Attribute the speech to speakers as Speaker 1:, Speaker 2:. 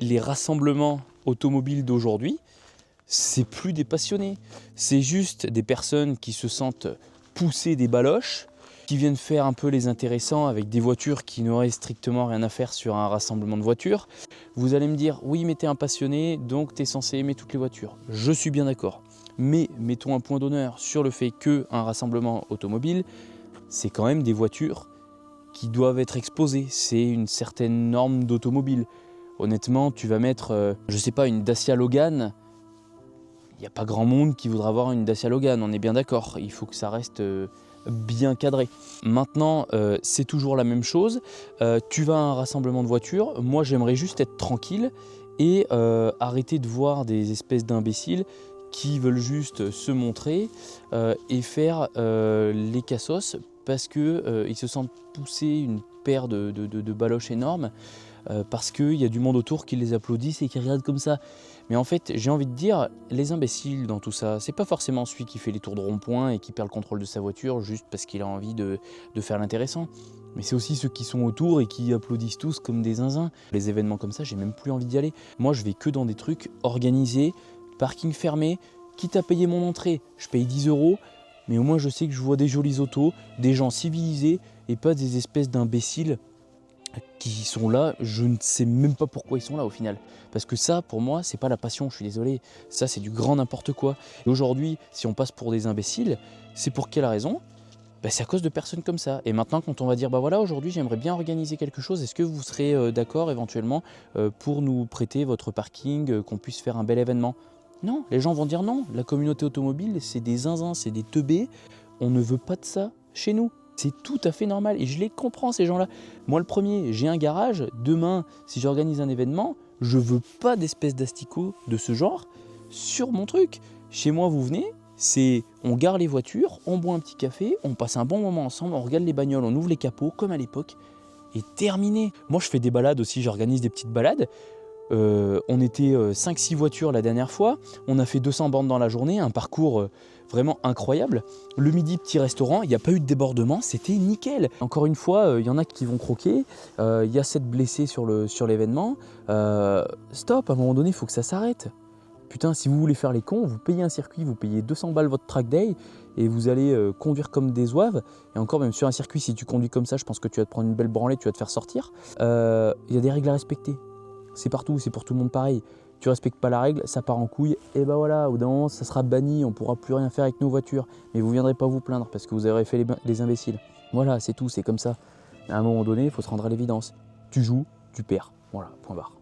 Speaker 1: les rassemblements automobiles d'aujourd'hui, c'est plus des passionnés. C'est juste des personnes qui se sentent pousser des baloches, qui viennent faire un peu les intéressants avec des voitures qui n'auraient strictement rien à faire sur un rassemblement de voitures. Vous allez me dire, oui mais t'es un passionné, donc t'es censé aimer toutes les voitures. Je suis bien d'accord. Mais mettons un point d'honneur sur le fait qu'un rassemblement automobile, c'est quand même des voitures qui doivent être exposées. C'est une certaine norme d'automobile. Honnêtement, tu vas mettre, je sais pas, une Dacia Logan. Il n'y a pas grand monde qui voudra avoir une Dacia Logan, on est bien d'accord. Il faut que ça reste bien cadré. Maintenant, c'est toujours la même chose. Tu vas à un rassemblement de voitures, moi j'aimerais juste être tranquille et arrêter de voir des espèces d'imbéciles qui veulent juste se montrer et faire les cassos parce qu'ils se sentent pousser une paire de baloches énormes parce qu'il y a du monde autour qui les applaudissent et qui regardent comme ça. Mais en fait, j'ai envie de dire, les imbéciles dans tout ça, c'est pas forcément celui qui fait les tours de rond-point et qui perd le contrôle de sa voiture juste parce qu'il a envie de faire l'intéressant. Mais c'est aussi ceux qui sont autour et qui applaudissent tous comme des zinzins. Les événements comme ça, j'ai même plus envie d'y aller. Moi, je vais que dans des trucs organisés, parking fermé, quitte à payer mon entrée. Je paye 10 €, mais au moins je sais que je vois des jolies autos, des gens civilisés et pas des espèces d'imbéciles qui sont là, je ne sais même pas pourquoi ils sont là au final. Parce que ça, pour moi, c'est pas la passion, je suis désolé. Ça, c'est du grand n'importe quoi. Et aujourd'hui, si on passe pour des imbéciles, c'est pour quelle raison? C'est à cause de personnes comme ça. Et maintenant, quand on va dire, bah voilà, aujourd'hui, j'aimerais bien organiser quelque chose, est-ce que vous serez d'accord éventuellement pour nous prêter votre parking, qu'on puisse faire un bel événement? Non, les gens vont dire non. La communauté automobile, c'est des zinzins, c'est des teubés. On ne veut pas de ça chez nous. C'est tout à fait normal et je les comprends ces gens-là. Moi le premier, j'ai un garage, demain si j'organise un événement, je veux pas d'espèce d'asticots de ce genre sur mon truc. Chez moi vous venez, on gare les voitures, on boit un petit café, on passe un bon moment ensemble, on regarde les bagnoles, on ouvre les capots comme à l'époque et terminé. Moi je fais des balades aussi, j'organise des petites balades. On était 5-6 voitures la dernière fois, on a fait 200 bornes dans la journée, un parcours vraiment incroyable. Le midi, petit restaurant, il n'y a pas eu de débordement, c'était nickel. Encore une fois, il y en a qui vont croquer, il y a 7 blessés sur l'événement. Stop, à un moment donné, il faut que ça s'arrête. Putain, si vous voulez faire les cons, vous payez un circuit, vous payez 200 balles votre track day et vous allez conduire comme des zouaves. Et encore, même sur un circuit, si tu conduis comme ça, je pense que tu vas te prendre une belle branlée, tu vas te faire sortir. Il y a des règles à respecter. C'est partout, c'est pour tout le monde pareil. Tu respectes pas la règle, ça part en couille, et bah voilà, au bout d'un moment, ça sera banni, on pourra plus rien faire avec nos voitures. Mais vous viendrez pas vous plaindre parce que vous aurez fait les imbéciles. Voilà, c'est tout, c'est comme ça. À un moment donné, il faut se rendre à l'évidence. Tu joues, tu perds. Voilà, point barre.